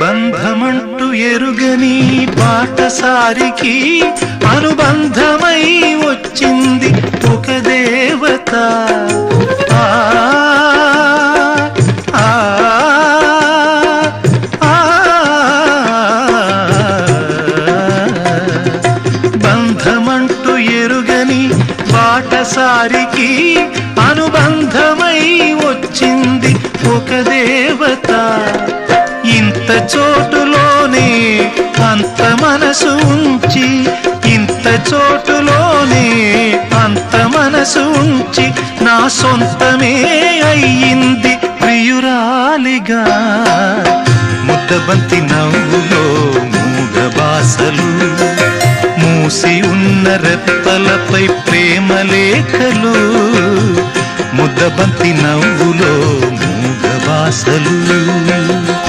బంధమంటూ ఎరుగని బాటసారికి అనుబంధమై వచ్చింది ఒక దేవత. ఆ ఆ బంధమంటూ ఎరుగని బాటసారికి అనుబంధమై వచ్చింది ఒక దేవత. ఇంత చోటులోనే అంత మనసు ఉంచి, ఇంత చోటులోనే అంత మనసు ఉంచి నా సొంతమే అయ్యింది ప్రియురాలిగా. ముద్దబంతి నవ్వులో మూగ బాసలు, మూసి ఉన్న రెప్పలపై ప్రేమ లేఖలు. ముద్దబంతి నవ్వులో మూగ బాసలు.